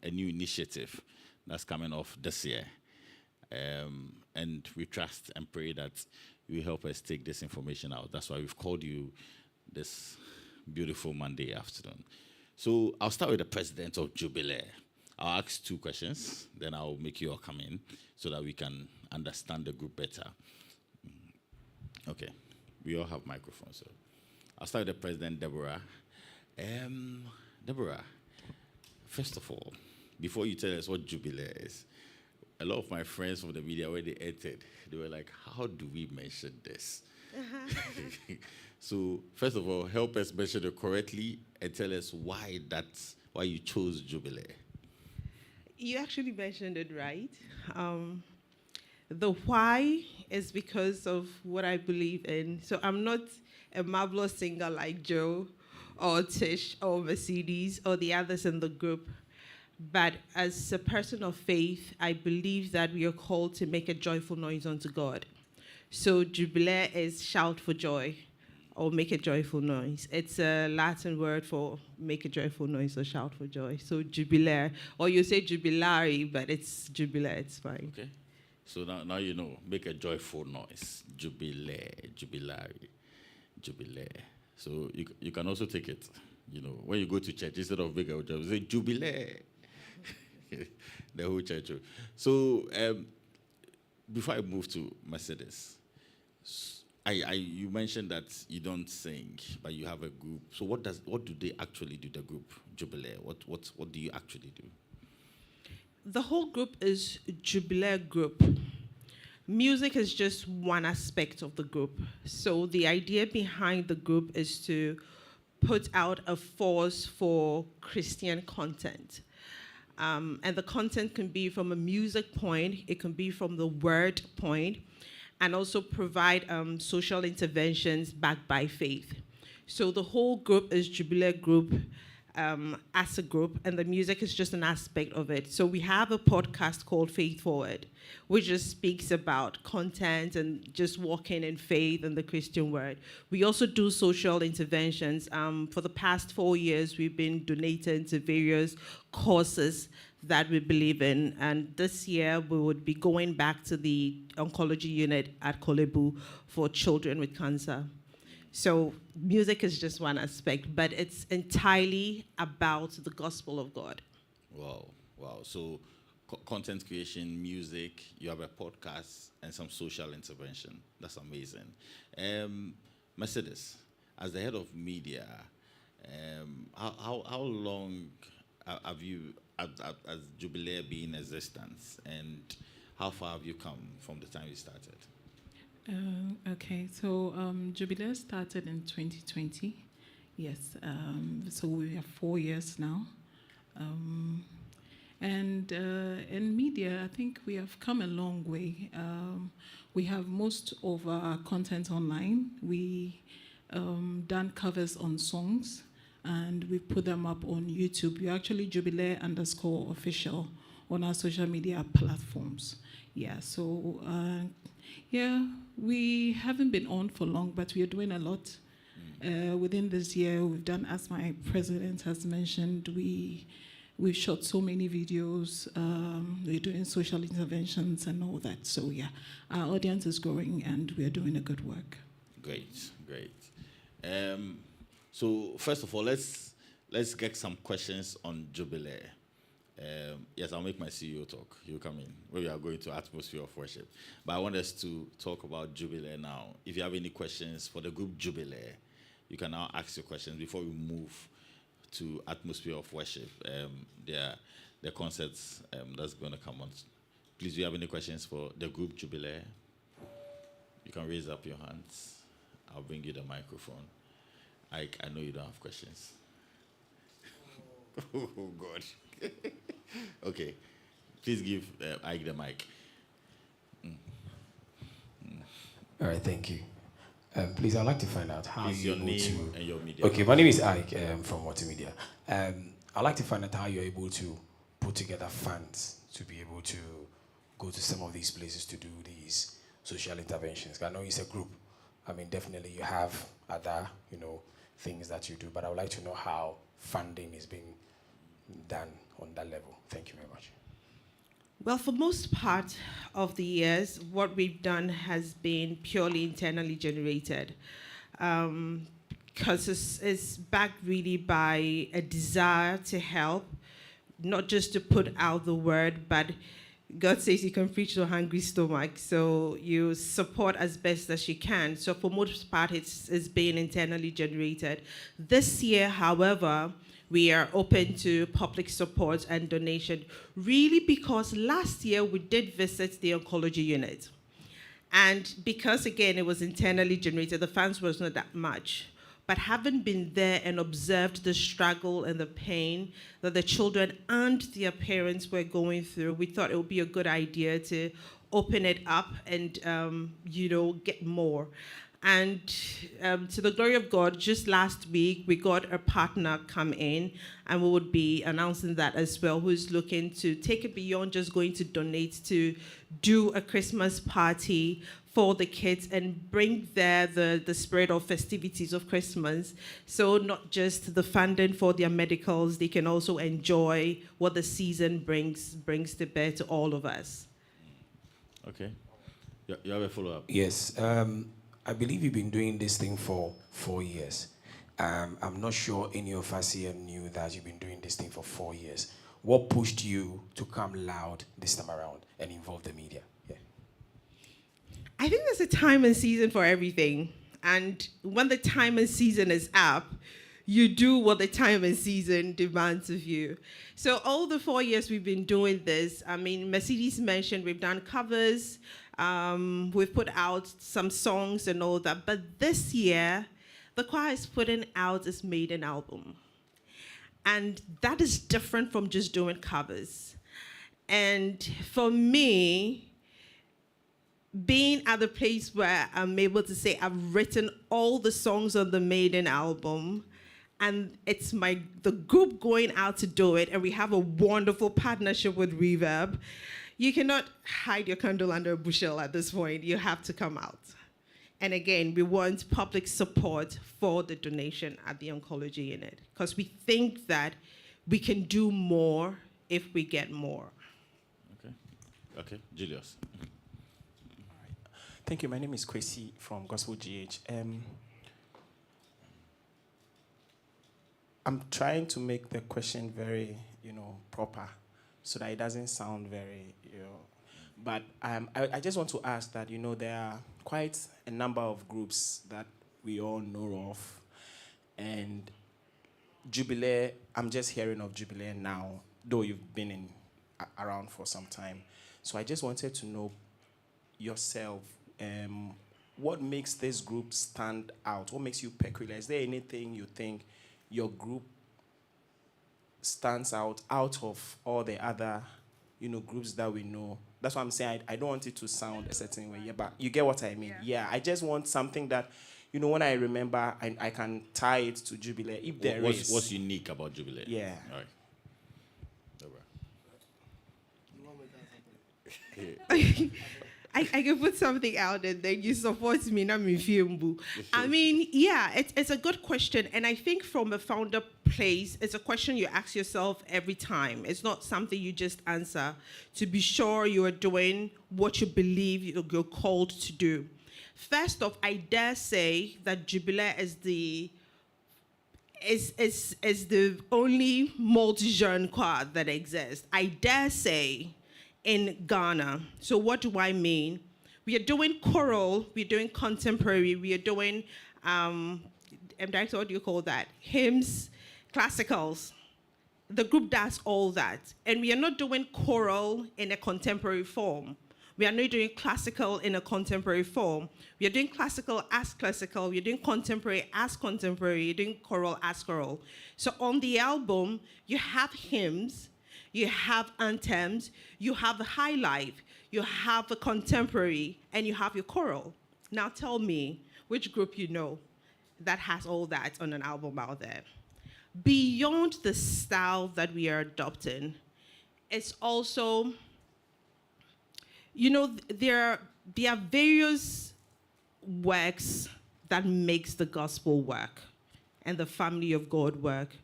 a new initiative that's coming off this year. And we trust and pray that you help us take this information out. That's why we've called you this beautiful Monday afternoon. So I'll start with the president of Jubilare. I'll ask 2 questions, then I'll make you all come in so that we can understand the group better. Okay, we all have microphones, so I'll start with the president, Deborah. Deborah, first of all, before you tell us what Jubilare is, a lot of my friends from the media, when they entered, they were like, how do we mention this? So, first of all, help us mention it correctly and tell us why you chose Jubilare. You actually mentioned it right. The why is because of what I believe in. So I'm not a marvelous singer like Joe or Tish or Mercedes or the others in the group. But as a person of faith, I believe that we are called to make a joyful noise unto God. So Jubilare is shout for joy or make a joyful noise. It's a Latin word for make a joyful noise or shout for joy. So Jubilare, or you say Jubilare, but it's Jubilare, it's fine. Okay. So now you know, make a joyful noise. Jubilare, Jubilare, Jubilare. So you can also take it, when you go to church, instead of make a joyful, say Jubilare. The whole church. So before I move to Mercedes, you mentioned that you don't sing, but you have a group. So what do they actually do, the group, Jubilare? What do you actually do? The whole group is Jubilare Group. Music is just one aspect of the group. So the idea behind the group is to put out a force for Christian content. And the content can be from a music point, it can be from the word point, and also provide social interventions backed by faith. So the whole group is Jubilare Group as a group, and the music is just an aspect of it. So we have a podcast called Faith Forward, which just speaks about content and just walking in faith and the Christian word. We also do social interventions. For the past 4 years, we've been donating to various causes that we believe in. And this year, we would be going back to the oncology unit at Kolebu for children with cancer. So music is just one aspect, but it's entirely about the gospel of God. Wow. So content creation, music, you have a podcast, and some social intervention. That's amazing. Mercedes, as the head of media, how long have you, as Jubilare been in existence, and how far have you come from the time you started? Okay, so Jubilare started in 2020. Yes, so we have 4 years now. And in media, I think we have come a long way. We have most of our content online. We done covers on songs, and we put them up on YouTube. We're actually Jubilare_official on our social media platforms. Yeah, so we haven't been on for long, but we are doing a lot. Within this year, we've done, as my president has mentioned, we've shot so many videos. We're doing social interventions and all that. So yeah, our audience is growing, and we are doing a good work. Great. So first of all, let's get some questions on Jubilare. Yes, I'll make my CEO talk. He'll come in. We are going to atmosphere of worship. But I want us to talk about Jubilare now. If you have any questions for the group Jubilare, you can now ask your questions before we move to atmosphere of worship. The concerts that's going to come on. Please, do you have any questions for the group Jubilare? You can raise up your hands. I'll bring you the microphone. I know you don't have questions. Oh, God. Okay. Please give Ike the mic. All right, thank you. Please, I'd like to find out how Please, you're your able name to... and your media. Okay, my name is Ike from Multimedia. I'd like to find out how you're able to put together funds to be able to go to some of these places to do these social interventions. I know it's a group. I mean, definitely you have other, things that you do, but I would like to know how funding is being done. on that level? Thank you very much. Well, for most part of the years, what we've done has been purely internally generated. Because it's backed really by a desire to help, not just to put out the word, but God says you can preach to a hungry stomach, so you support as best as you can. So for most part, it's being internally generated. This year, however, we are open to public support and donation, really because last year we did visit the oncology unit. And because, again, it was internally generated, the funds was not that much. But having been there and observed the struggle and the pain that the children and their parents were going through, we thought it would be a good idea to open it up and, get more. And to the glory of God, just last week, we got a partner come in, and we would be announcing that as well, who's looking to take it beyond just going to donate, to do a Christmas party for the kids and bring there the spirit of festivities of Christmas. So not just the funding for their medicals, they can also enjoy what the season brings to bear to all of us. Okay. You have a follow-up? Yes. I believe you've been doing this thing for 4 years. I'm not sure any of us here knew that you've been doing this thing for 4 years. What pushed you to come loud this time around and involve the media? Yeah. I think there's a time and season for everything. And when the time and season is up, you do what the time and season demands of you. So all the 4 years we've been doing this, I mean, Mercedes mentioned we've done covers, we've put out some songs and all that. But this year, the choir is putting out its maiden album. And that is different from just doing covers. And for me, being at the place where I'm able to say I've written all the songs on the maiden album, and it's the group going out to do it, and we have a wonderful partnership with Reverb. You cannot hide your candle under a bushel at this point. You have to come out. And again, we want public support for the donation at the oncology unit, because we think that we can do more if we get more. Okay, Julius. Thank you. My name is Kwesi from Gospel GH. I'm trying to make the question very, proper, so that it doesn't sound very, But I just want to ask that, there are quite a number of groups that we all know of, and Jubilare. I'm just hearing of Jubilare now, though you've been around for some time. So I just wanted to know yourself. What makes this group stand out? What makes you peculiar? Is there anything you think your group stands out of all the other, groups that we know? That's what I'm saying. I don't want it to sound a certain way, but you get what I mean. Yeah, I just want something that, when I remember, I can tie it to Jubilare. If there is. What's unique about Jubilare? Yeah. All right. I can put something out and then you support me, not me fiumbu. I mean, yeah, it's a good question. And I think from a founder place, it's a question you ask yourself every time. It's not something you just answer to be sure you are doing what you believe you're called to do. First off, I dare say that Jubilare is the only multi-genre choir that exists. I dare say in Ghana. So what do I mean? We are doing choral, we're doing contemporary, we are doing, what do you call that? Hymns, classicals. The group does all that. And we are not doing choral in a contemporary form. We are not doing classical in a contemporary form. We are doing classical as classical. We are doing contemporary as contemporary. You're doing choral as choral. So on the album, you have hymns, you have anthems, you have a high life, you have a contemporary, and you have your choral. Now tell me which group you know that has all that on an album out there. Beyond the style that we are adopting, it's also, there are various works that makes the gospel work and the family of God work.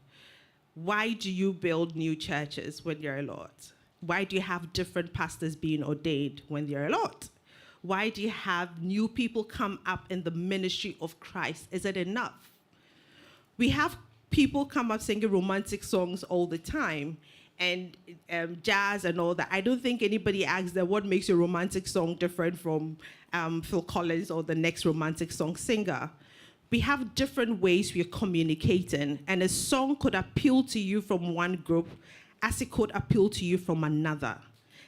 why do you build new churches when you're a lot? Why do you have different pastors being ordained when you're a lot? Why do you have new people come up in the ministry of Christ? Is it enough? We have people come up singing romantic songs all the time, and jazz and all that. I don't think anybody asks them what makes your romantic song different from Phil Collins or the next romantic song singer. We have different ways we're communicating, and a song could appeal to you from one group as it could appeal to you from another.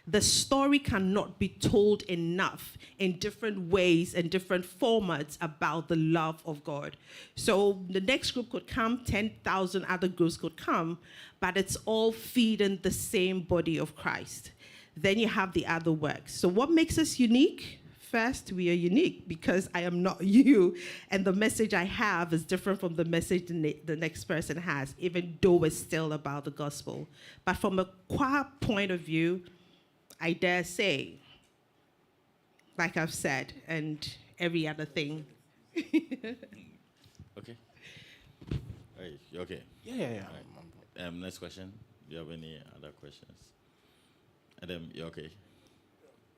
The story cannot be told enough in different ways and different formats about the love of God. So the next group could come, 10,000 other groups could come, but it's all feeding the same body of Christ. Then you have the other works. So what makes us unique? First, we are unique because I am not you, and the message I have is different from the message the next person has, even though it's still about the gospel. But from a choir point of view, I dare say, like I've said, and every other thing. Okay. Hey, you okay? Yeah. Right. Next question. Do you have any other questions? Adam, you okay?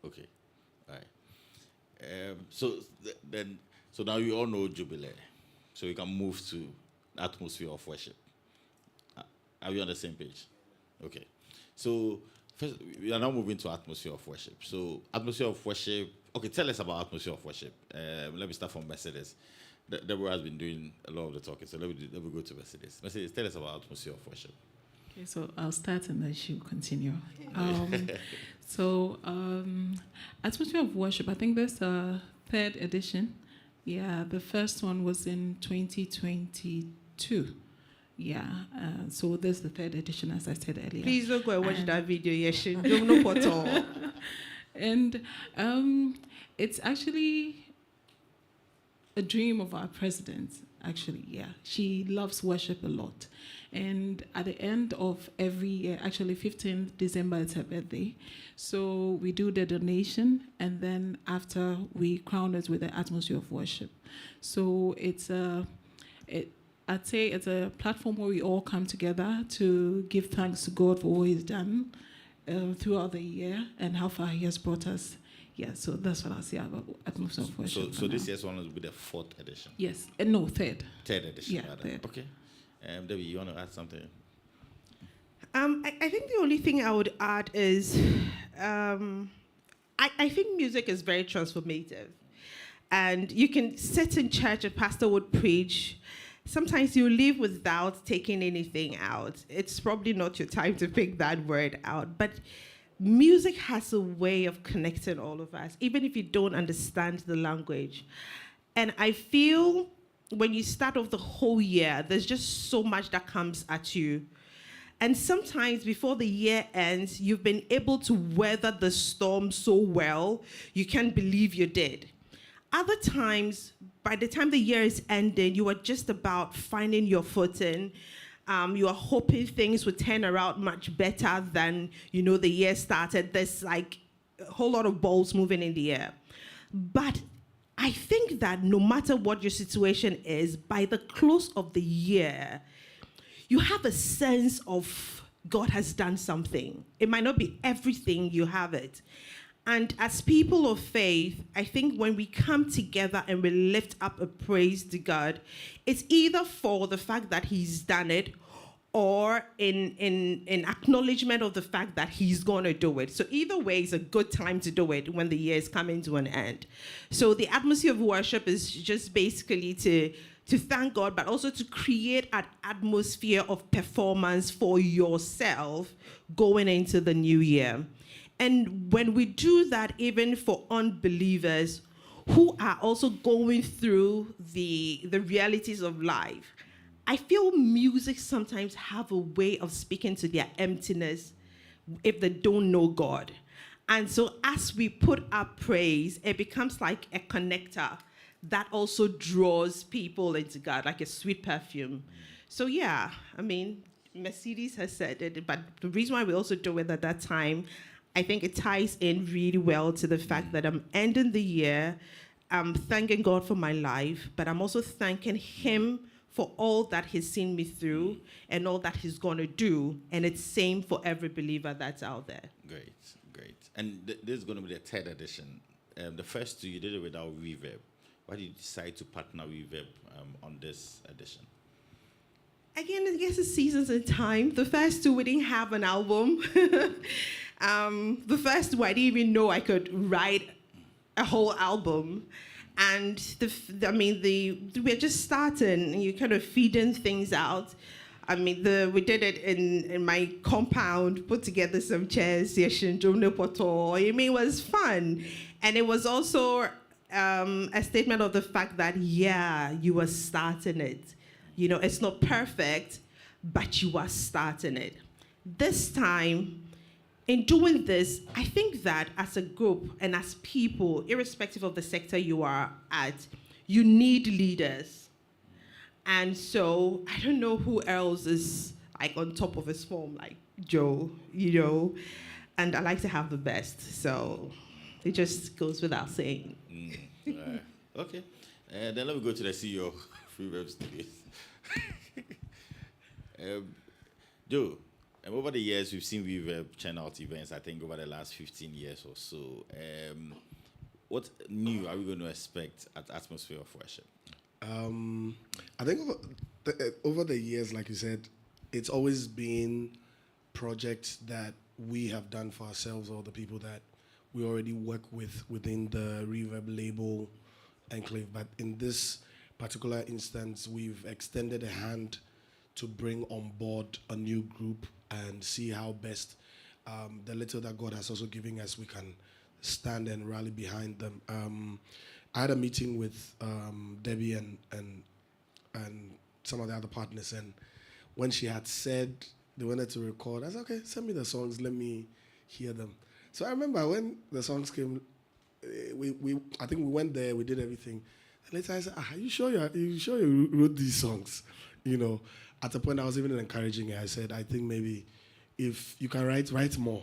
Okay. All right. So now you all know Jubilare. So you can move to the atmosphere of worship. Are we on the same page? Okay. So first, we are now moving to atmosphere of worship. So atmosphere of worship. Okay, tell us about atmosphere of worship. Let me start from Mercedes. Deborah has been doing a lot of the talking, so let me go to Mercedes. Mercedes, tell us about atmosphere of worship. Okay, so I'll start and then she'll continue. Atmosphere of worship, I think there's a third edition. Yeah, the first one was in 2022. Yeah, so there's the third edition, as I said earlier. Please don't go and watch that video. Yes, you don't know what all. And it's actually a dream of our president, actually, yeah. She loves worship a lot. And at the end of every year, actually 15th December is her birthday, so we do the donation, and then after we crown it with the atmosphere of worship. So I'd say it's a platform where we all come together to give thanks to God for what He's done throughout the year and how far He has brought us. Yeah, so that's what I'll say about atmosphere of worship. So this year's one will be the 4th edition? Yes, no, third. Third edition, yeah, rather. Third. Okay. Debbie, you want to add something? I think the only thing I would add is I think music is very transformative. And you can sit in church, a pastor would preach. Sometimes you leave without taking anything out. It's probably not your time to pick that word out. But music has a way of connecting all of us, even if you don't understand the language. And I feel when you start off the whole year, there's just so much that comes at you. And sometimes before the year ends, you've been able to weather the storm so well, you can't believe you did. Other times, by the time the year is ending, you are just about finding your footing. You are hoping things would turn around much better than, the year started. There's like a whole lot of balls moving in the air. But I think that no matter what your situation is, by the close of the year, you have a sense of God has done something. It might not be everything, you have it. And as people of faith, I think when we come together and we lift up a praise to God, it's either for the fact that He's done it or in acknowledgement of the fact that He's going to do it. So either way, it's a good time to do it when the year is coming to an end. So the atmosphere of worship is just basically to thank God, but also to create an atmosphere of performance for yourself going into the new year. And when we do that, even for unbelievers who are also going through the realities of life, I feel music sometimes have a way of speaking to their emptiness if they don't know God. And so as we put up praise, it becomes like a connector that also draws people into God, like a sweet perfume. So yeah, I mean, Mercedes has said it, but the reason why we also do it at that time, I think it ties in really well to the fact that I'm ending the year, I'm thanking God for my life, but I'm also thanking Him for all that he's seen me through and all that he's going to do. And it's same for every believer that's out there. Great, great. And this is going to be the third edition. The first two, you did it without Reverb. Why did you decide to partner with Reverb on this edition? Again, I guess it's seasons and time. The first two, we didn't have an album. The first two, I didn't even know I could write a whole album. And we're just starting, and you're kind of feeding things out. I mean, we did it in my compound, put together some chairs, I mean, it was fun. And it was also a statement of the fact that, yeah, you were starting it. You know, it's not perfect, but you are starting it. This time, in doing this, I think that as a group and as people, irrespective of the sector you are at, you need leaders. And so I don't know who else is like on top of his form, like Joe, you know, and I like to have the best. So it just goes without saying. Okay. Then let me go to the CEO of Reverb Studios. Joe, over the years, we've seen Reverb churn out events, I think, over the last 15 years or so. What new are we going to expect at Atmosphere of Worship? I think over the years, like you said, it's always been projects that we have done for ourselves or the people that we already work with within the Reverb label enclave. But in this particular instance, we've extended a hand to bring on board a new group and see how best the little that God has also given us, we can stand and rally behind them. I had a meeting with Debbie and some of the other partners, and when she had said they wanted to record, I said, okay, send me the songs, let me hear them. So I remember when the songs came, I think we went there, we did everything. And later I said, are you sure you wrote these songs? You know, at a point I was even encouraging her. I said, I think maybe if you can write more.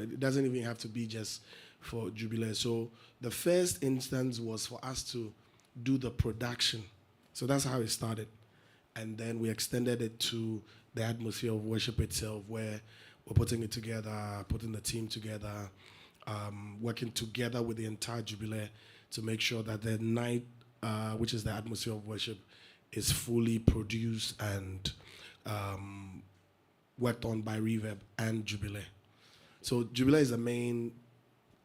It doesn't even have to be just for Jubilare. So the first instance was for us to do the production. So that's how it started. And then we extended it to the Atmosphere of Worship itself, where we're putting it together, putting the team together, working together with the entire Jubilare to make sure that the night, which is the Atmosphere of Worship, is fully produced and worked on by Reverb and Jubilare. So Jubilare is the main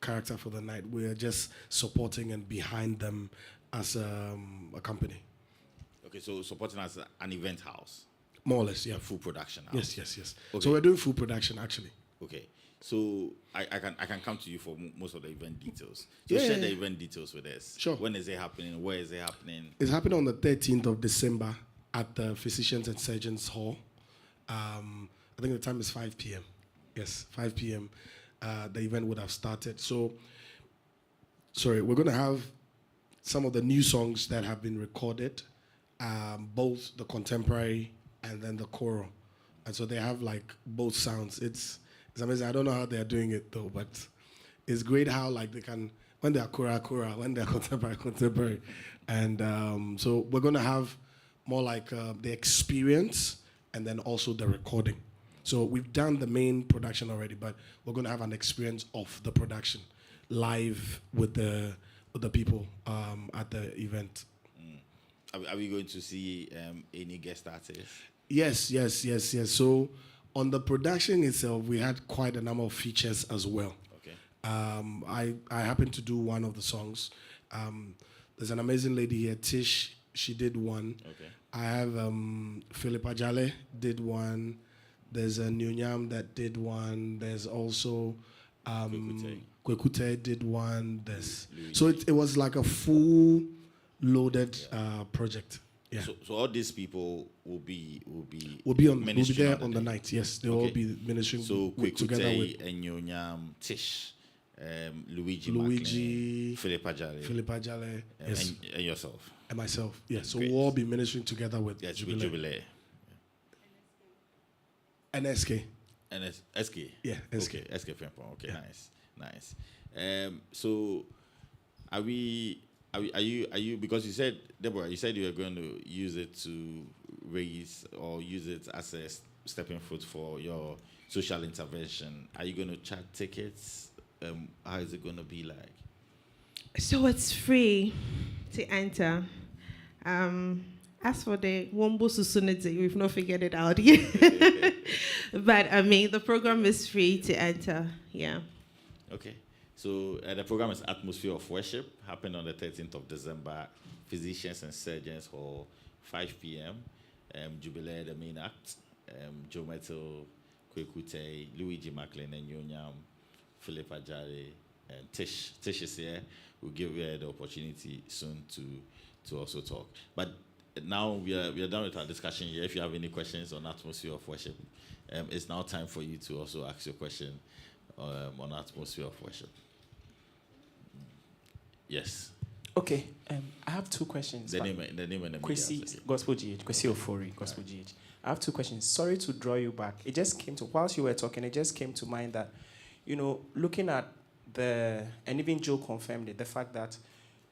character for the night. We're just supporting and behind them as a company. Okay, so supporting as an event house. More or less, yeah. A full production house. Yes. Okay. So we're doing full production, actually. Okay. So I can come to you for most of the event details. So share the event details with us. Sure. When is it happening? Where is it happening? It's happening on the 13th of December at the Physicians and Surgeons Hall. I think the time is 5 p.m. Yes, 5 p.m. The event would have started. So, we're going to have some of the new songs that have been recorded, both the contemporary and then the choral. And so they have like both sounds. It's amazing. I don't know how they're doing it though, but it's great how like they can, when they're choral, when they're contemporary. And so we're going to have more like the experience and then also the recording. So we've done the main production already, but we're going to have an experience of the production live with the people at the event. Are we going to see any guest artists? Yes. So on the production itself, we had quite a number of features as well. Okay. I happened to do one of the songs. There's an amazing lady here, Tish. She did one. Okay. I have Philippa Jale did one. There's a Nyonyam that did one. There's also Kwekute did one. So it was like a full loaded project. Yeah. So all these people will be there on the night. Yes, they'll all be ministering together with Nyonyam, Tish, Luigi, Philippa Jale, yes, and yourself. And myself, yes. So Great. we'll all be ministering together with Jubilare. And SK. And SK. Yeah, SK. Okay, SK Frimpong. Okay, yeah. Nice. So are we are you because you said, Deborah, you said you were going to use it to raise or use it as a stepping foot for your social intervention. Are you going to charge tickets? How is it going to be like? So it's free to enter. As for the Wombo Susunity, we've not figured it out yet. But I mean, the program is free to enter. Yeah. Okay. So the program is Atmosphere of Worship, happening on the 13th of December, Physicians and Surgeons Hall, 5 p.m. Jubilare, the main act. Joe Metal, Kwekute, Luigi Macklin, and Yonyam, Philip Ajare, and Tish. Tish is here. We'll give you the opportunity soon to also talk. But now we are done with our discussion here. If you have any questions on Atmosphere of Worship, it's now time for you to also ask your question on Atmosphere of Worship. Yes. Okay, I have two questions. The name and the media. Kwesi, Gospel GH, Kwesi Ofori, Gospel GH. I have two questions. Sorry to draw you back. It just came to, whilst you were talking, it just came to mind that, looking at and even Joe confirmed it, the fact that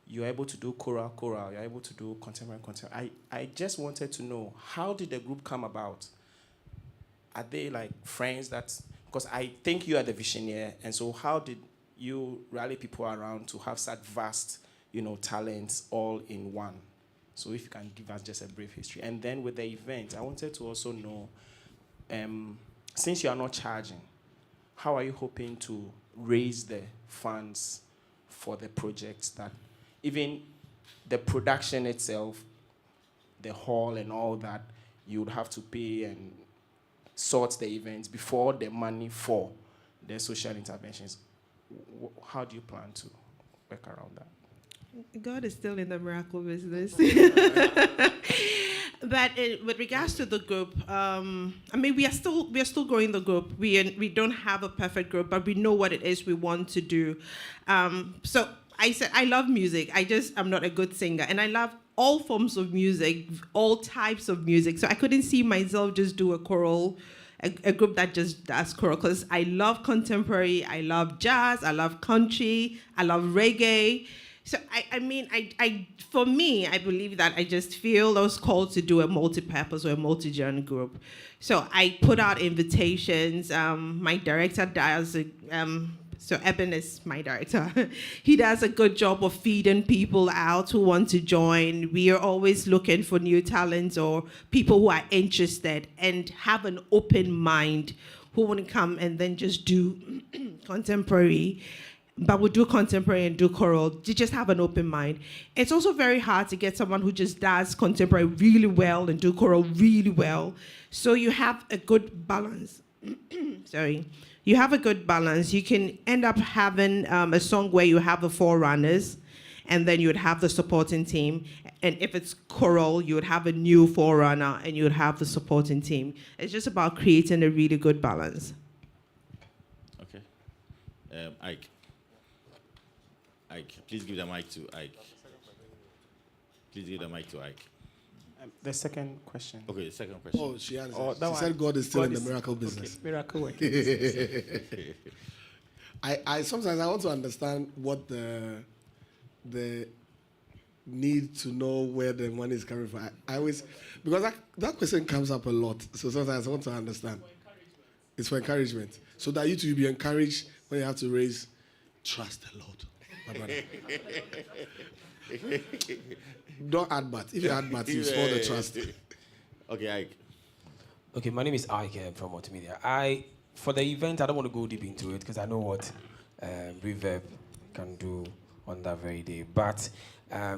you're able to do choral, you're able to do contemporary. I just wanted to know, how did the group come about? Are they like friends because I think you are the visionary, and so how did you rally people around to have such vast, talents all in one? So if you can give us just a brief history. And then with the event, I wanted to also know, since you are not charging, how are you hoping to raise the funds for the projects that, even the production itself, the hall and all that, you would have to pay and sort the events before the money for the social interventions? How do you plan to work around that? God is still in the miracle business. But with regards to the group, we are still growing the group. We don't have a perfect group, but we know what it is we want to do. So I said I love music. I'm not a good singer, and I love all forms of music, all types of music. So I couldn't see myself just do a choral. A group that just does choral, because I love contemporary, I love jazz, I love country, I love reggae. So for me, I believe that I just feel I was called to do a multi-purpose or a multi-genre group. So I put out invitations. My director does so Eben is my director. He does a good job of feeding people out who want to join. We are always looking for new talents or people who are interested and have an open mind, who want to come and then just do contemporary. But we do contemporary and do choral. You just have an open mind. It's also very hard to get someone who just does contemporary really well and do choral really well. So you have a good balance. Sorry. You have a good balance. You can end up having a song where you have the forerunners, and then you would have the supporting team. And if it's choral, you would have a new forerunner, and you would have the supporting team. It's just about creating a really good balance. Okay. Ike, please give the mic to Ike. Please give the mic to Ike. The second question. Okay, the second question. Oh, she answered. Oh, She said God is still in the miracle business. Okay, miracle work. I sometimes I want to understand what the need to know where the money is coming from. I always, because that question comes up a lot. So sometimes I want to understand. It's for encouragement. So that you to be encouraged when you have to raise, trust the Lord, my brother. Don't add but. If you add but, you spoil the trust. Okay, Ike. Okay, my name is Ike from Multimedia. For the event, I don't want to go deep into it because I know what Reverb can do on that very day. But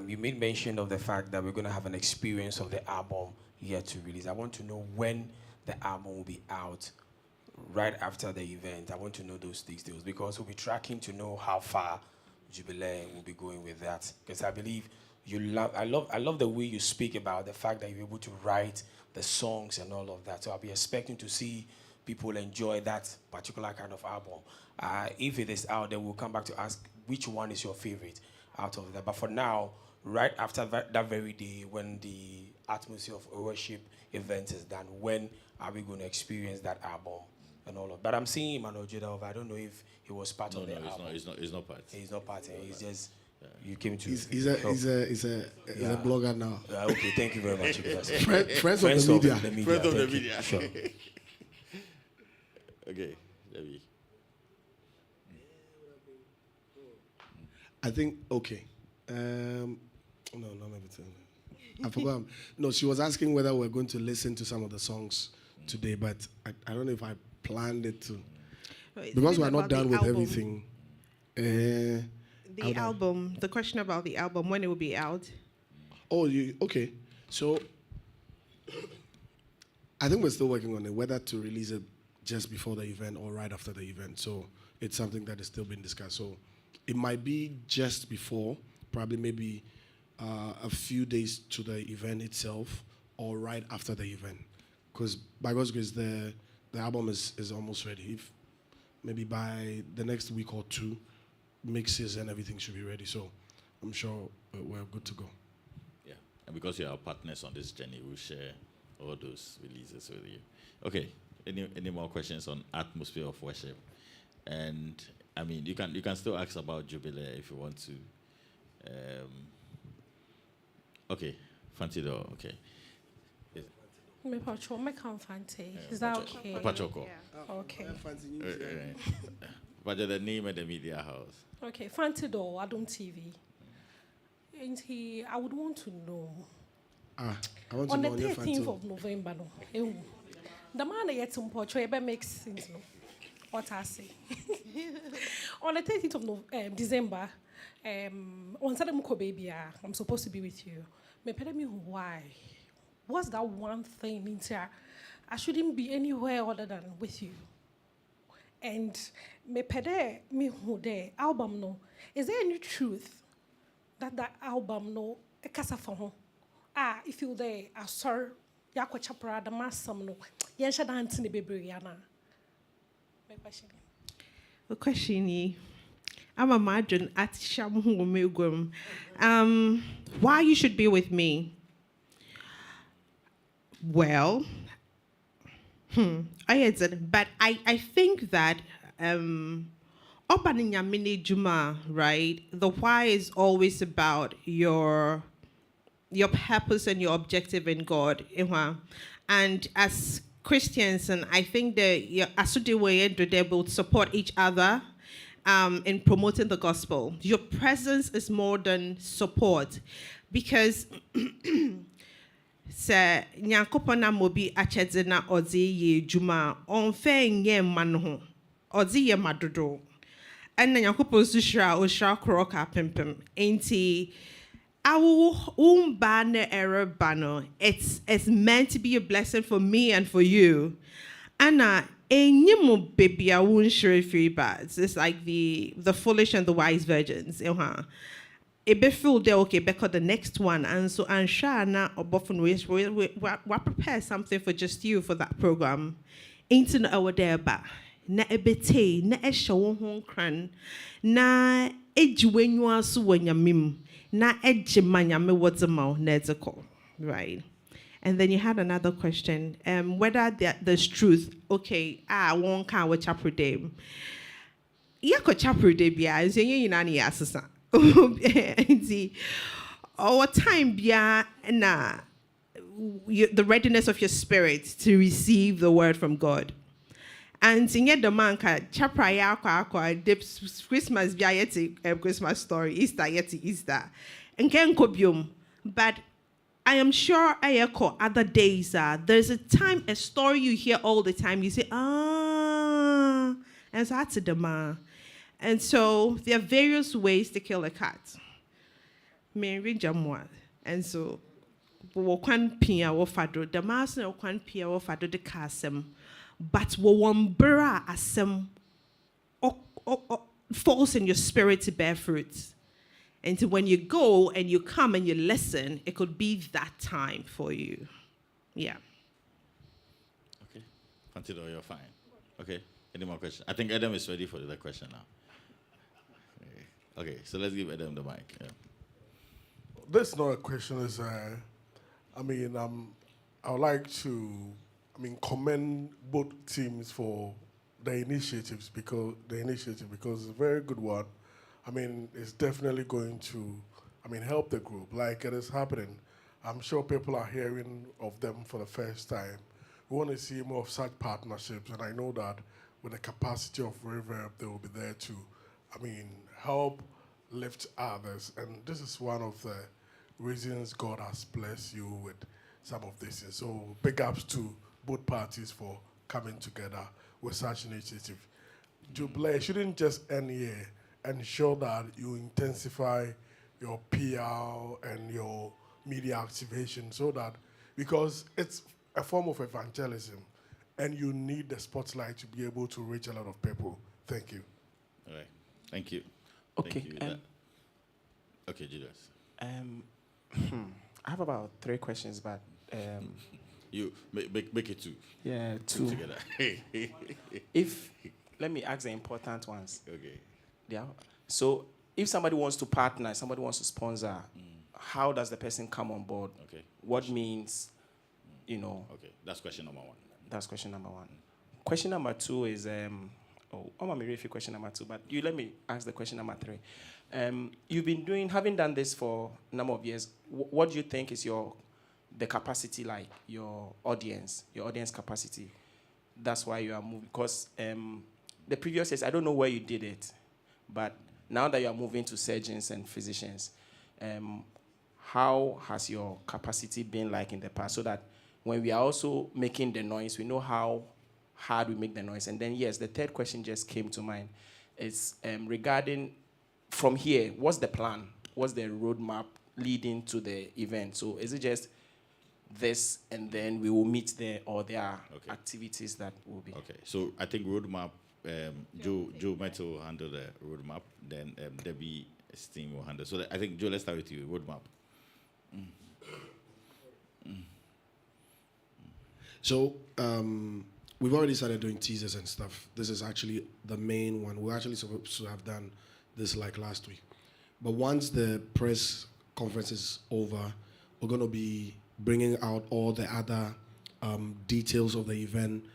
you made mention of the fact that we're going to have an experience of the album yet to release. I want to know when the album will be out. Right after the event, I want to know those details because we'll be tracking to know how far Jubilare will be going with that. Because I believe I love the way you speak about the fact that you're able to write the songs and all of that. So I'll be expecting to see people enjoy that particular kind of album. If it is out, then we'll come back to ask which one is your favorite out of that. But for now, right after that very day, when the Atmosphere of Worship event is done, when are we going to experience that album and all of that? But I'm seeing Emmanuel Jedov. I don't know if he was part of the album. He's not part. He's not part. He's just You came to. He's a blogger now. Okay, thank you very much. Friends of the media. Friends of the media. Sure. Okay, Debbie. I think okay. No, not everything. I forgot. No, she was asking whether we're going to listen to some of the songs today, but I don't know if I planned it to. Because we're not done with everything. The album, the question about the album, when it will be out. Oh, okay. So I think we're still working on it, whether to release it just before the event or right after the event. So it's something that is still being discussed. So it might be just before, probably maybe a few days to the event itself, or right after the event. Because by God's grace, the album is almost ready. If maybe by the next week or two, mixes and everything should be ready. So I'm sure we're good to go. Yeah, and because you're our partners on this journey, we'll share all those releases with you. Okay, any more questions on atmosphere of worship? And I mean, you can still ask about Jubilare if you want to. Okay, Fantido, okay. Me pacho, me come Fanti. Is that okay? Pachoko. Okay. But the name of the media house. Okay, Fantido, Adum TV. And I would want to know. I want On to the know 13th of November, no. The man yet some portray makes sense, no. What I say. On the 13th of December, on Saturday, baby, I'm supposed to be with you. Me tell me why. What's that one thing in there? I shouldn't be anywhere other than with you. And me pede me who the album no. Is there any truth that album no a casa for if you there I saw yakwa chapra the masam no yensha dance ni bebre yana. The question I'm imagine at Shamu why you should be with me? Well, but I think that Juma, right? The why is always about your purpose and your objective in God. And as Christians, and I think that they will support each other in promoting the gospel. Your presence is more than support, because se nyankopon na mobi achede na odze ye juma on fe nye man ho odze ye madodo and nyankopon su hira o hira kro ka pempem enti awu umba na error bano it's meant to be a blessing for me and for you ana enyimo baby a won sure free bad. It's like the foolish and the wise virgins it be feel there okay because the next one and so and Shana or Buffon we prepare something for just you for that program. Ain't no our there ba na ebete na ehye wo ho kran na ejiwenyu aso wanyamim na eje manyame wodzema na ezeko, right? And then you had another question, whether there's truth. Okay, one can with chapter day. Yako chapter day bia is yen nani asasa. Our time bia na the readiness of your spirit to receive the word from God. And in the man ka chapra ya kwa Christmas bia yeti Christmas story, Easter yeti Easter. And ken kobium. But I am sure I echo other days. There's a time, a story you hear all the time. You say, and so that's the man. And so there are various ways to kill a cat. And so, wakwan pia wofado, the master wakwan pia wofado de kasem, but wambra asem falls in your spirit to bear fruit. And so when you go and you come and you listen, it could be that time for you. Yeah. Okay. Continue, you're fine. Okay. Any more questions? I think Adam is ready for the question now. Okay, so let's give Adam the mic. Yeah. That's not a question. It's I would like to, commend both teams for the initiative because it's a very good one. I mean, it's definitely going to, I mean, help the group. Like it is happening. I'm sure people are hearing of them for the first time. We want to see more of such partnerships, and I know that with the capacity of Reverb, they will be there to, I mean, help lift others. And this is one of the reasons God has blessed you with some of this. So big ups to both parties for coming together with such initiative. Jubilare shouldn't just end here. Ensure that you intensify your PR and your media activation so that, because it's a form of evangelism and you need the spotlight to be able to reach a lot of people. Thank you. All right. Thank you. Okay. Thank you. Okay, Julius. I have about 3 questions, but You make it 2. yeah, Two 2. together. Let me ask the important ones. Okay. Yeah. So if somebody wants to partner, somebody wants to sponsor, how does the person come on board? Okay. What means, Okay. That's question number 1. That's question number 1. Question number 2 is, I'm going to read question number 2, but you let me ask the question number 3. You've been having done this for a number of years. What do you think is the capacity, like your audience capacity? That's why you are moving. Because the previous years, I don't know where you did it, but now that you are moving to surgeons and physicians, how has your capacity been like in the past, so that when we are also making the noise, we know how hard we make the noise? And then, yes, the third question just came to mind. It's regarding from here, what's the plan? What's the roadmap leading to the event? So is it just this and then we will meet there, or there are activities that will be? Okay. So I think roadmap, Joe might will handle the roadmap, then Debbie Steam will handle. So I think, Joe, let's start with you. Roadmap. So we've already started doing teasers and stuff. This is actually the main one. We're actually supposed to have done this like last week. But once the press conference is over, we're going to be bringing out all the other details of the event,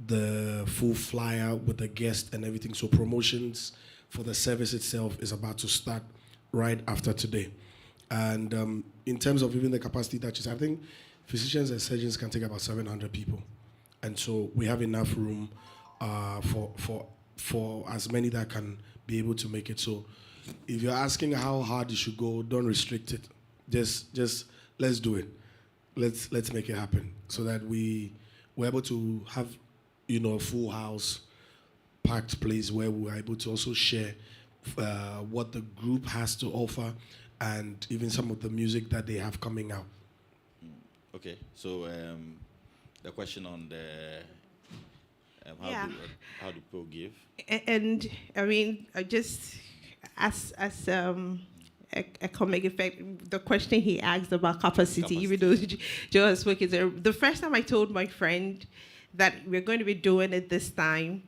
the full flyer with the guest and everything. So promotions for the service itself is about to start right after today. And in terms of even the capacity that is, I think physicians and surgeons can take about 700 people. And so we have enough room for as many that can be able to make it. So if you're asking how hard you should go, don't restrict it. Just let's do it. Let's make it happen so that we're able to have, a full house, packed place where we're able to also share what the group has to offer and even some of the music that they have coming out. Okay. So the question on the how do people give? And I mean, I just as a comic effect, the question he asked about capacity. Even though Joe has spoken there, the first time I told my friend that we're going to be doing it this time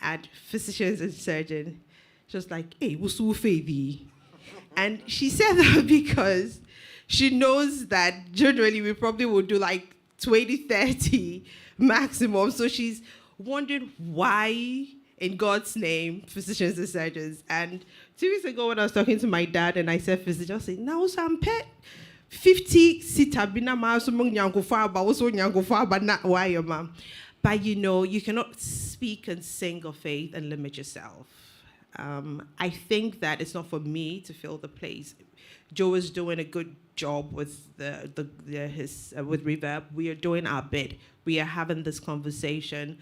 at Physicians and Surgeons, she was like, "Hey, what's so favy?" And she said that because she knows that generally we probably will do like 20, 30 maximum. So she's wondering why, in God's name, Physicians and Surgeons. And 2 weeks ago when I was talking to my dad and I said physician, I said, now some pet 50 seater bina ma so mong nyango fa ba also nyango fa but not why your mom. But you cannot speak and sing of faith and limit yourself. I think that it's not for me to fill the place. Joe is doing a good job with with Reverb. We are doing our bit. We are having this conversation.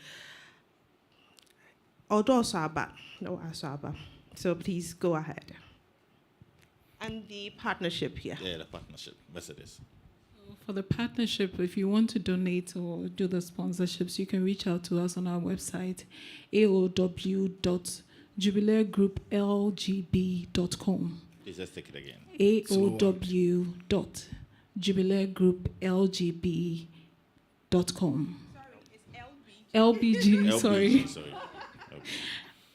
Although Saba, no Asaba. So please go ahead. And the partnership here. Yeah, the partnership. Mercedes. For the partnership, if you want to donate or do the sponsorships, you can reach out to us on our website, aow.jubilaregrouplgb.com. Please just take it again. aow.jubilaregrouplgb.com. Sorry, it's LB. LBG, sorry. Sorry.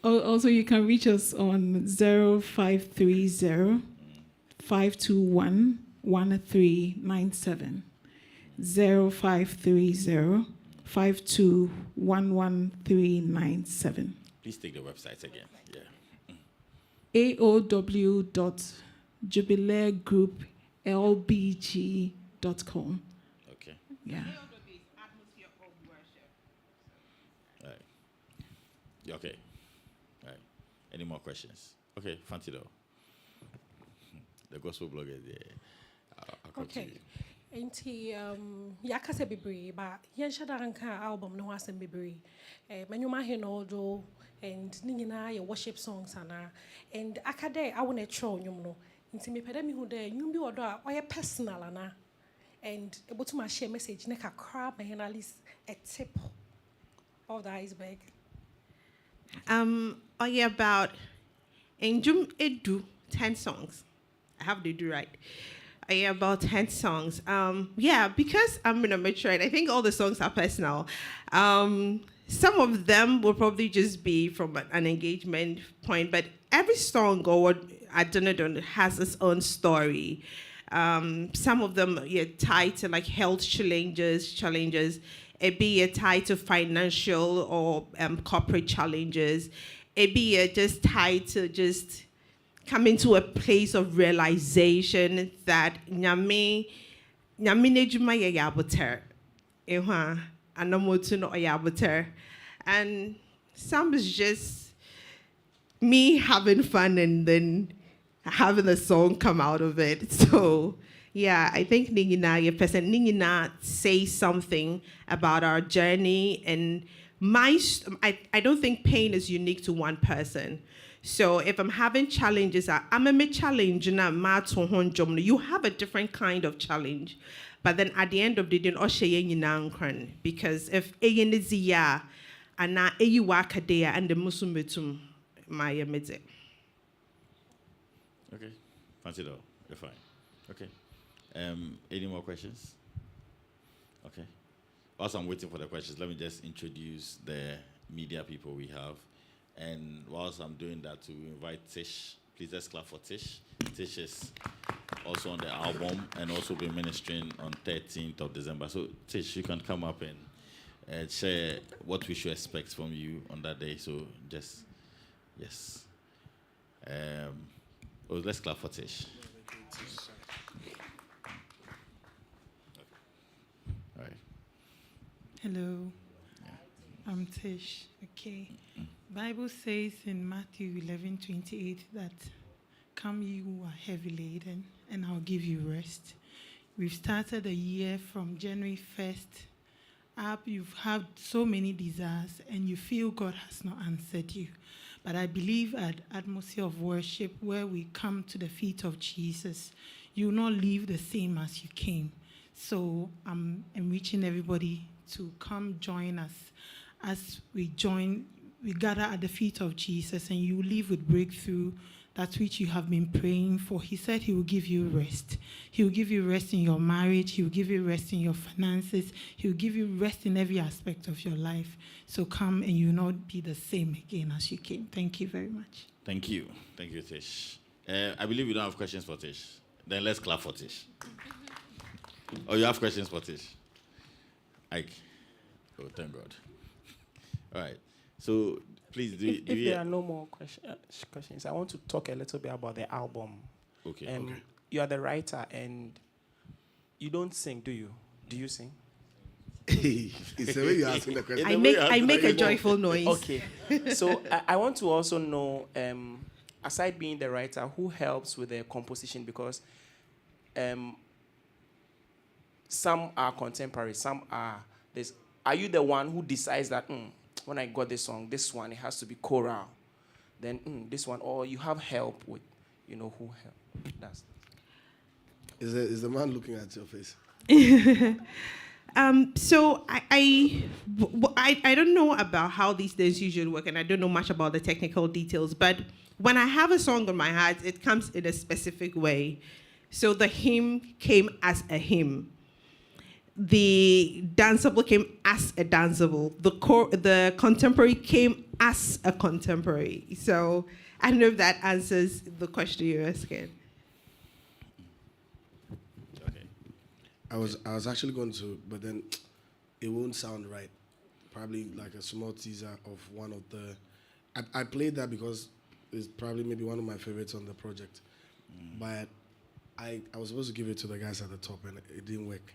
Also, you can reach us on 0530 521 1397. 0530 521 1397. Please take the website again. Yeah. aow.jubilaregrouplbg.com. Okay. Yeah. Right. Yeah, okay. Right. Any more questions? Okay, Fantido. The gospel blogger there. I'll come to Okay. you. Nti yaka se bebree ba yɛnhyɛ da nka album no ho asɛm bebree manyoma he no do and ne nyinaa yɛ worship songs ana and aka dɛ awo na ɛtwerɛ nnwom no nti mepɛ dɛ mehu dɛ nnwom bi wɔ do a ɔyɛ personal ana and ɛbɛtum ahyɛ message ne kakra ma at least a tip of the iceberg. Oh yeah, about in Jum Edu 10 songs. I have to do right. Oh yeah, about 10 songs. Yeah, because I'm in a mature, I think all the songs are personal. Some of them will probably just be from an engagement point, but every song or what I don't know has its own story. Some of them are tied to like health challenges. It be tied to financial or corporate challenges. It be just tied to just coming to a place of realization that nyame nejuma ye yaboter ehwa anamotu no yaboter, and some is just me having fun and then having a song come out of it. So yeah, I think Ningina, person Ningina say something about our journey, and I don't think pain is unique to one person. So if I'm having challenges, I'm a challenge you have a different kind of challenge. But then at the end of the day, because if and na and the musum my emite. Okay. Fancy though. You're fine. Okay. Any more questions? Okay. Whilst I'm waiting for the questions, let me just introduce the media people we have. And whilst I'm doing that, to invite Tish. Please let's clap for Tish. Tish is also on the album and also be ministering on 13th of December. So Tish, you can come up and share what we should expect from you on that day. So just, yes. Let's clap for Tish. All right. Hello, I'm Tish. Okay. Bible says in Matthew 11:28 that, "Come you who are heavy laden, and I'll give you rest." We've started a year from January 1st up. You've had so many desires, and you feel God has not answered you. But I believe at atmosphere of worship, where we come to the feet of Jesus, you will not leave the same as you came. So I'm enriching everybody to come join us as we gather at the feet of Jesus, and you live with breakthrough, that which you have been praying for. He said he will give you rest. He will give you rest in your marriage. He will give you rest in your finances. He will give you rest in every aspect of your life. So come and you will not be the same again as you came. Thank you very much. Thank you. Thank you, Tish. I believe you don't have questions for Tish. Then let's clap for Tish. Oh, you have questions for Tish? Ike. Oh, thank God. All right. So please do. If there are no more questions, I want to talk a little bit about the album. Okay. Okay. You are the writer, and you don't sing, do you? Do you sing? It's the way you're asking the question. I make a joyful noise. Okay. So I want to also know, aside being the writer, who helps with the composition? Because some are contemporary, some are this. Are you the one who decides that when I got this song, this one, it has to be choral? Then this one, or you have help with, who help? That's. Is the man looking at your face? So I don't know about how these things usually work, and I don't know much about the technical details, but when I have a song on my heart, it comes in a specific way. So the hymn came as a hymn. The danceable came as a danceable. The contemporary came as a contemporary. So I don't know if that answers the question you're asking. Okay. I was actually going to, but then it won't sound right. Probably like a small teaser of one of the. I played that because is probably maybe one of my favorites on the project. But I was supposed to give it to the guys at the top, and it didn't work.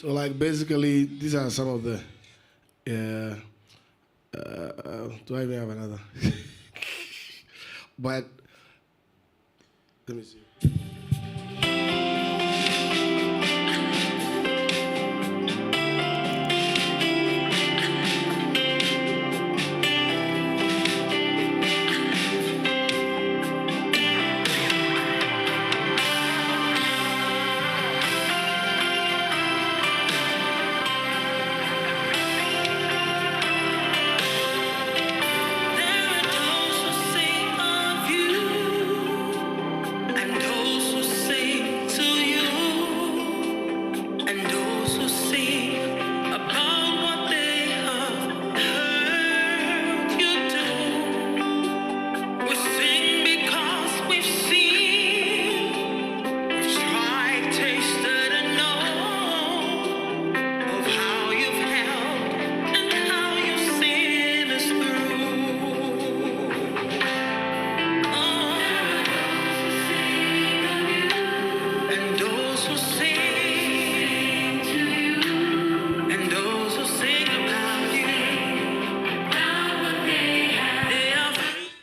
So like basically, these are some of the. Do I even have another? But let me see.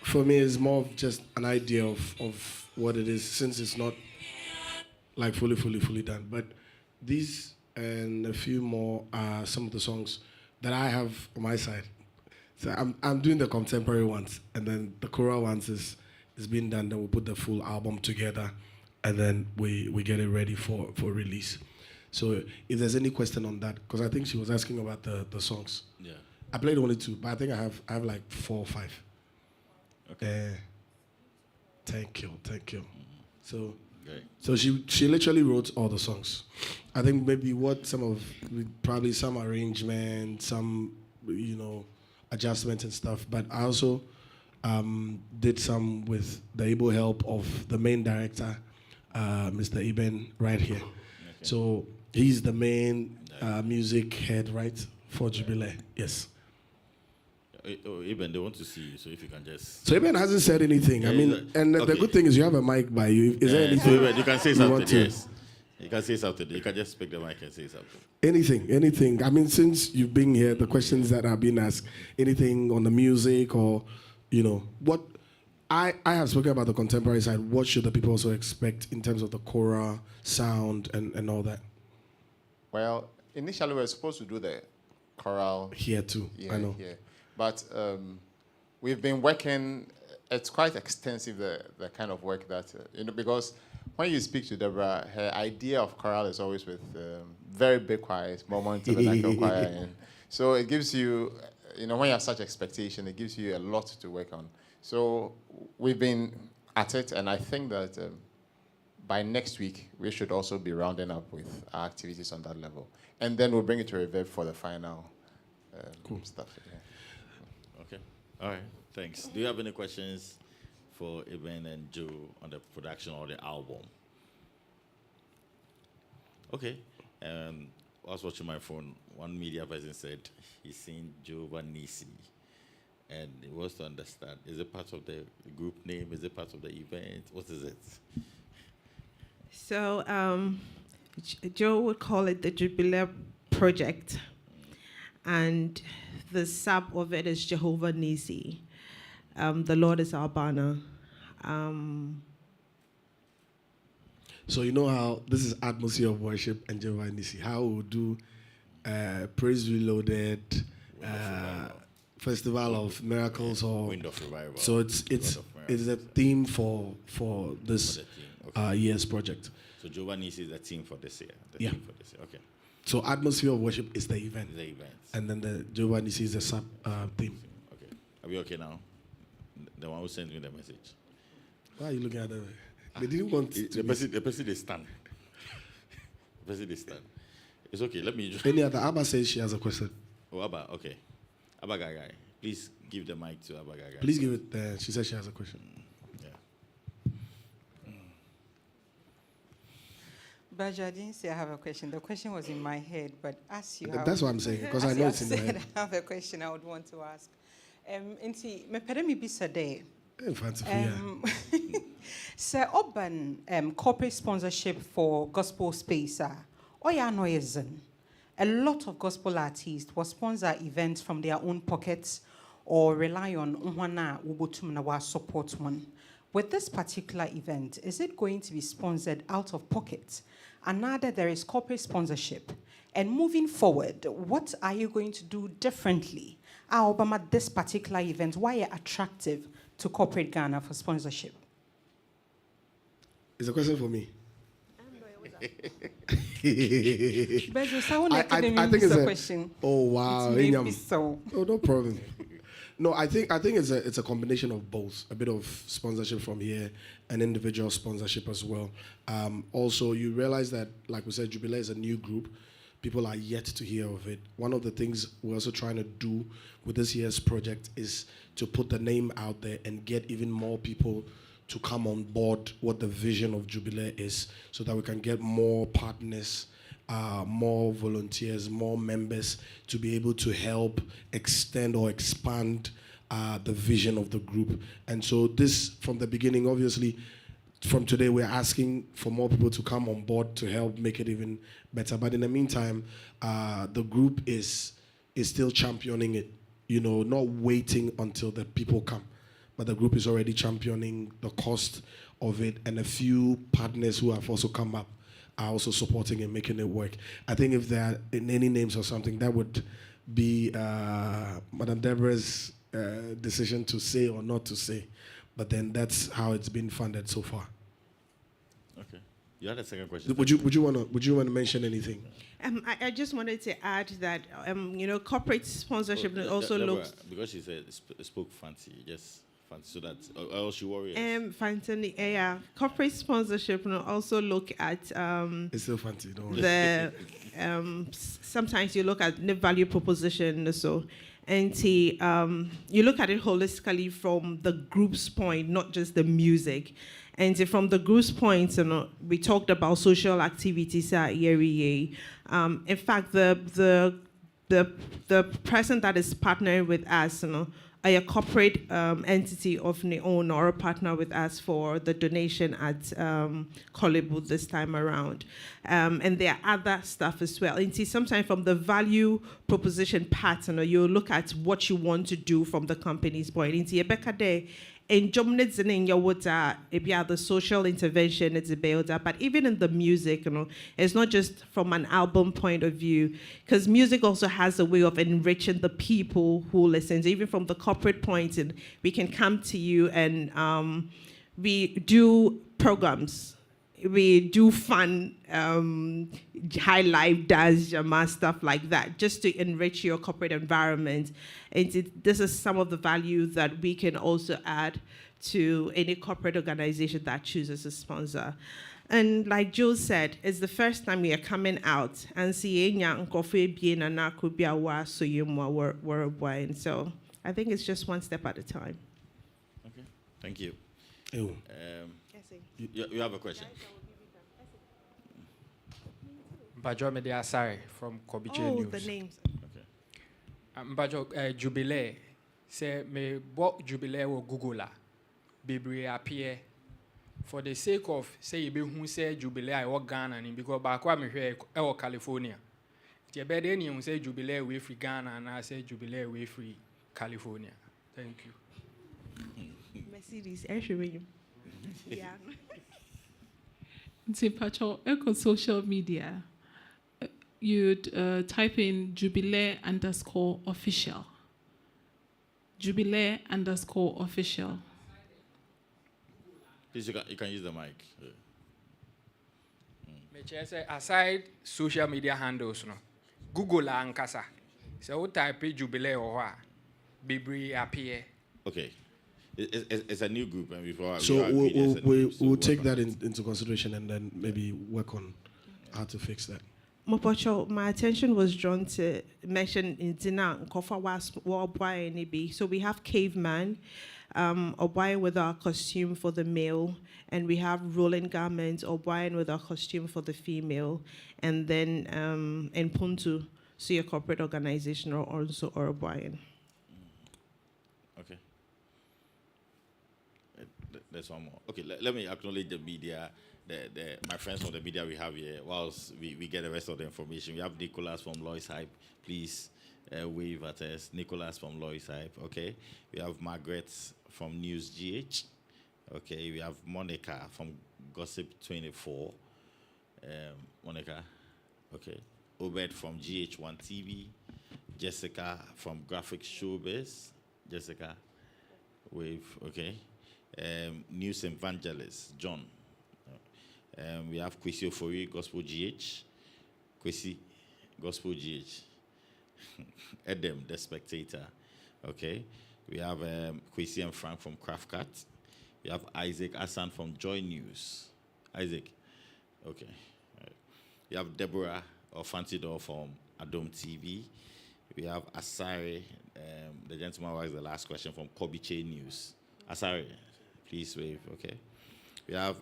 For me, it's more of just an idea of what it is, since it's not like fully done. But these and a few more are some of the songs that I have on my side So I'm doing the contemporary ones, and then the choral ones is being done. Then we'll put the full album together, and then we get it ready for release. So if there's any question on that, because I think she was asking about the songs. Yeah. I played only 2, but I think I have like 4 or 5. Okay. Thank you. So Great. so she literally wrote all the songs. I think maybe probably some arrangement, some adjustments and stuff. But I also did some with the able help of the main director, Mr. Eben, right here. Okay. So he's the main music head, right, for Jubilare. Yes. Eben, they want to see you, so if you can just. So Eben hasn't said anything. Yeah, I mean, and the okay. good thing is you have a mic by you. Is there anything? So Eben, you can say you something. want to- Yes. You can say something. You can just pick the mic and say something. Anything. I mean, since you've been here, the questions that are being asked, anything on the music or, what I have spoken about the contemporary side. What should the people also expect in terms of the choral sound and all that? Well, initially we were supposed to do the choral Here too, I know. here. But we've been working, it's quite extensive, the kind of work that, because when you speak to Deborah, her idea of chorale is always with very big choirs, Mormon Tabernacle Choir. And so it gives you, when you have such expectation, it gives you a lot to work on. So we've been at it, and I think that by next week, we should also be rounding up with our activities on that level. And then we'll bring it to Reverb for the final stuff. Yeah. Okay. All right. Thanks. Do you have any questions for Eben and Joe on the production or the album? Okay. I was watching my phone. One media person said he's seen Jehovah Nisi. And he wants to understand, is it part of the group name? Is it part of the event? What is it? So Joe would call it the Jubilare Project. And the sub of it is Jehovah Nisi. The Lord is our banner. So you know how this is atmosphere of worship and Jehovah Nisi. How we'll do Praise Reloaded, Festival of Miracles, or Wind of Revival. so it's a theme for this For the theme, okay. year's project. So Jehovah Nisi is the theme for this year. The Yeah. theme for this year. Okay. So atmosphere of worship is the event, The event. and then the Jehovah Nisi is the sub theme. Okay. Are we okay now? The one who sent me the message. Why are you looking at them? They didn't want to. The person is stunned. The person is stunned. It's okay. Let me just. Any other? Abba says she has a question. Oh, Abba. Okay. Abba Gagai. Please give the mic to Abba Gagai. Please give it. She says she has a question. Yeah. Baja, I didn't say I have a question. The question was in my head, but as you That's what I'm saying, because I as know you it's in your said, head. I have a question I would want to ask. Inti, me pere mi bisa de. Fancy, yeah. Sir Oban corporate sponsorship for gospel space. Oya noyezen. A lot of gospel artists will sponsor events from their own pockets or rely on unwana ubutum wa support one. With this particular event, is it going to be sponsored out of pocket? Another, there is corporate sponsorship. And moving forward, what are you going to do differently? Obama, this particular event, why are attractive to corporate Ghana for sponsorship? It's a question for me. Bezos, I want to I think it's a a question. Oh wow! It may Inyam. be so. Oh, no problem. No, I think it's a combination of both. A bit of sponsorship from here and individual sponsorship as well. Also, you realize that, like we said, Jubilare is a new group. People are yet to hear of it. One of the things we're also trying to do with this year's project is to put the name out there and get even more people to come on board what the vision of Jubilare is, so that we can get more partners, more volunteers, more members to be able to help extend or expand the vision of the group. And so this, from the beginning, obviously, from today, we're asking for more people to come on board to help make it even better. But in the meantime, the group is still championing it, not waiting until the people come. But the group is already championing the cost of it, and a few partners who have also come up are also supporting and making it work. I think if there are any names or something, that would be Madam Deborah's decision to say or not to say. But then that's how it's been funded so far. Okay. You had a second question. Would you want to mention anything? I just wanted to add that corporate sponsorship also Deborah, looks. because she said spoke fancy, just fancy, so that or else you worry. Fancy, yeah. Corporate sponsorship will also look at It's still fancy, don't worry. the sometimes you look at the value proposition, so and you look at it holistically from the group's point, not just the music. And from the group's point, we talked about social activities at EREA. In fact, the person that is partnering with us, a corporate entity of Neon or a partner with us for the donation at Kolebu this time around. And there are other stuff as well. And sometimes from the value proposition part, you look at what you want to do from the company's point. In the social intervention it's a build up, but even in the music, it's not just from an album point of view, because music also has a way of enriching the people who listen. Even from the corporate point, and we can come to you and we do programs. We do fun, high life dance, jama, stuff like that, just to enrich your corporate environment. And this is some of the value that we can also add to any corporate organization that chooses a sponsor. And like Joe said, it's the first time we are coming out and seeing young coffee being a nakubia so you were wine. So I think it's just one step at a time. Okay, thank you. You have a question? Mbajo Media Asare from Kobiche News. The names. Okay. Mbajo Jubilare. Say me what Jubilare will Google la. Bibri appear. For the sake of say you be who say Jubilare or Ghana and because back me here or California. Jebede any who say Jubilare we free Ghana and I say Jubilare we free California. Thank you. Mercedes, yeah. Pacho, echo social media. You'd type in Jubilare_official. Jubilare_official. Please, you can use the mic. Aside social media handles, no, Google and Kasa. So type Jubilare or what? Bibri appear. Okay. It's a new group, and before we'll take that into consideration and then maybe work on how to fix that. Mopocho, my attention was drawn to mention in Dina Kofa was. So we have Caveman, Obayan with our costume for the male, and we have Rolling Garments, Obayan with our costume for the female, and then in Puntu, so your corporate organization or also Obayan. Okay. There's one more. Okay, let me acknowledge the media. My friends from the media we have here, whilst we get the rest of the information. We have Nicholas from Lois Hype. Please wave at us. Nicholas from Lois Hype. Okay. We have Margaret from News GH. Okay. We have Monica from Gossip 24. Monica. Okay. Obed from GH1 TV. Jessica from Graphic Showbiz. Jessica. Wave. Okay. News Evangelist John. We have Kwesi Ofori, Gospel GH. Kwesi, Gospel GH. Edem, The Spectator. Okay. We have Kwesi and Frank from Craft Cat. We have Isaac Hassan from Joy News. Isaac. Okay. Right. We have Deborah or Fancy Door from Adom TV. We have Asare, the gentleman who asked the last question from Kobiche News. Asare, please wave. Okay. We have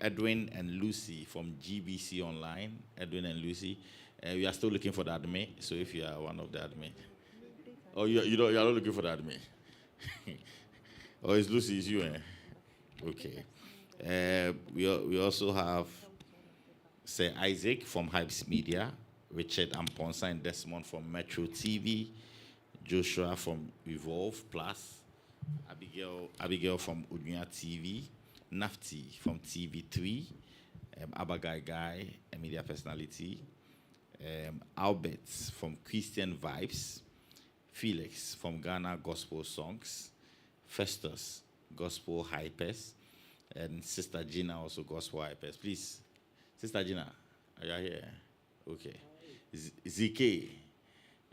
Edwin and Lucy from GBC Online. Edwin and Lucy. We are still looking for the admin. So if you are one of the admin. Oh, you're not looking for the admin. Oh, it's Lucy, it's you, eh? Okay. We also have Sir Isaac from Hypes Media. Richard Amponsa and Desmond from Metro TV. Joshua from Evolve Plus. Abigail from Udunya TV. Nafti from TV3, Abagai Guy, a media personality, Albert from Christian Vibes, Felix from Ghana Gospel Songs, Festus Gospel Hypers, and Sister Gina also Gospel Hypers. Please, Sister Gina, are you here? Okay. ZK,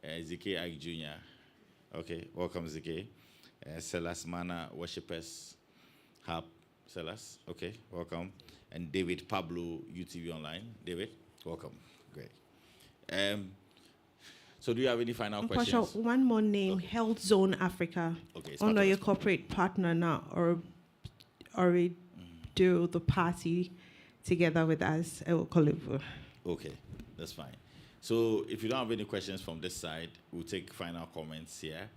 ZK Ike Jr. Okay, welcome ZK. Silas Mana Worshippers Hub, Silas. Okay, welcome. And David Pablo UTV Online. David, welcome. Great. So do you have any final questions? One more name, okay. Health Zone Africa. Okay. Under your corporate partner now, or already do the party together with us. I will call it. Okay, that's fine. So if you don't have any questions from this side, we'll take final comments here.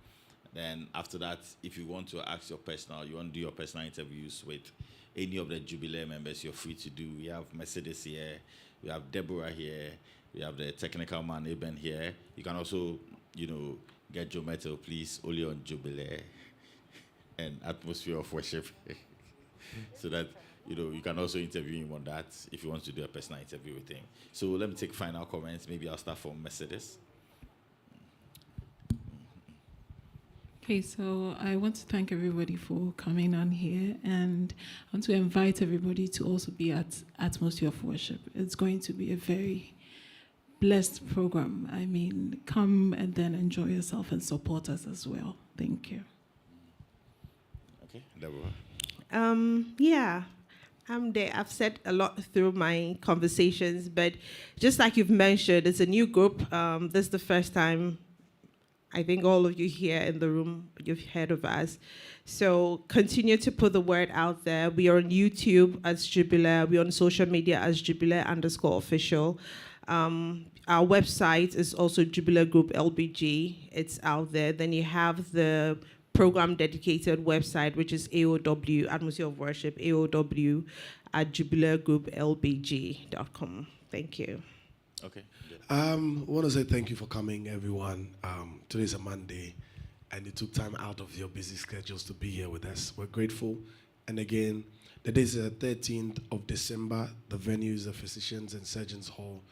Then after that, if you want to ask you want to do your personal interviews with any of the Jubilare members, you're free to do. We have Mercedes here, we have Deborah here, we have the technical man Eben here. You can also, get Joe Metal, please, only on Jubilare and Atmosphere of Worship. So that, you can also interview him on that if you want to do a personal interview with him. So let me take final comments. Maybe I'll start from Mercedes. Okay, so I want to thank everybody for coming on here, and I want to invite everybody to also be at Atmosphere of Worship. It's going to be a very blessed program. I mean, come and then enjoy yourself and support us as well. Thank you. Okay, Deborah. Yeah, I'm there. I've said a lot through my conversations, but just like you've mentioned, it's a new group. This is the first time I think all of you here in the room, you've heard of us. So continue to put the word out there. We are on YouTube as Jubilare. We're on social media as Jubilare_official. Our website is also Jubilare Group LBG. It's out there. Then you have the program dedicated website, which is AOW, Atmosphere of Worship, AOW at jubilaregrouplbg.com. Thank you. Okay. I want to say thank you for coming, everyone. Today's a Monday, and you took time out of your busy schedules to be here with us. We're grateful. And again, the day is the 13th of December. The venue is the Physicians and Surgeons Hall.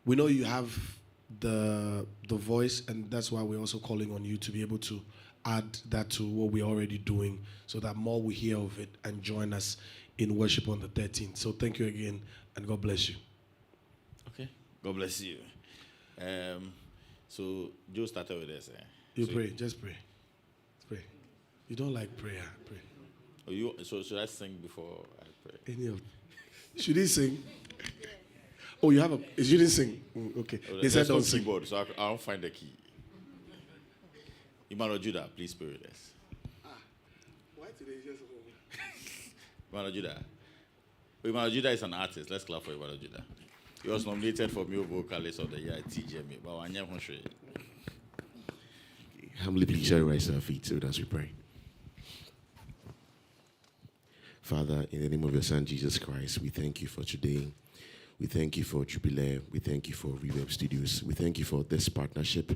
We know you have the voice, and that's why we're also calling on you to be able to add that to what we're already doing so that more will hear of it and join us in worship on the 13th. So thank you again, and God bless you. Okay, God bless you. So Joe started with this. You pray, just pray. Pray. You don't like prayer, pray. So should I sing before I pray? Should he sing? Oh, you have a. You didn't sing. Okay. They said don't sing. Keyboard, so I don't find the key. Emmanuel Judah, please pray with us. Why today just? Emmanuel Judah. Emmanuel Judah is an artist. Let's clap for Emmanuel Judah. He was nominated for Male Vocalist of the Year at TGMA, but I never sure. Humbly please shall rise our feet as we pray. Father, in the name of your Son Jesus Christ, we thank you for today. We thank you for Jubilare. We thank you for Reverb Studios. We thank you for this partnership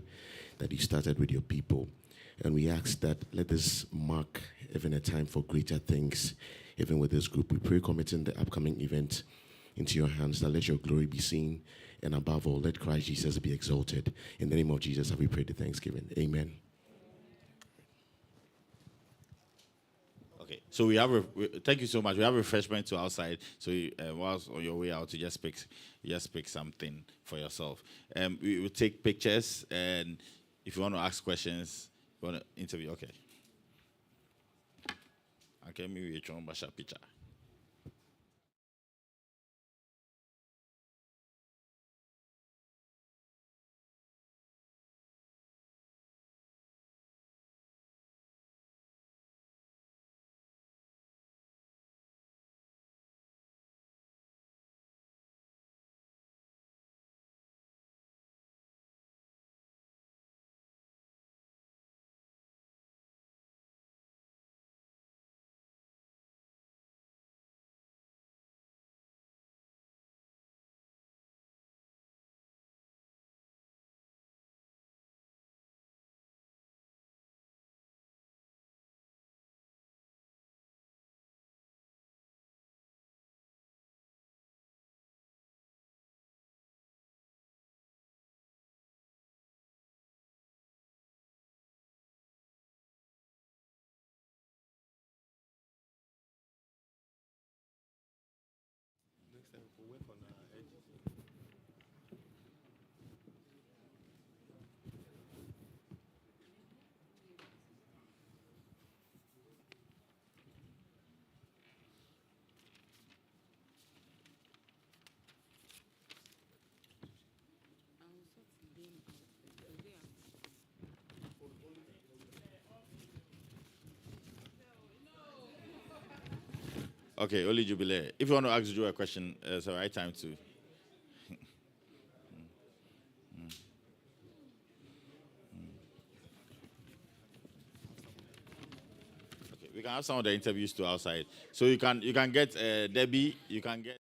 that you started with your people. And we ask that let this mark even a time for greater things, even with this group. We pray committing the upcoming event into your hands, that let your glory be seen, and above all, let Christ Jesus be exalted. In the name of Jesus, have we prayed the thanksgiving. Amen. Okay, so we have. Thank you so much. We have refreshment to outside. So whilst on your way out, you just pick something for yourself. We will take pictures, and if you want to ask questions, you want to interview. Okay. Okay, maybe a picture. Okay, only Jubilare. If you want to ask Joe a question, it's the right time to. Okay, we can have some of the interviews too outside. So you can get Debbie, you can get.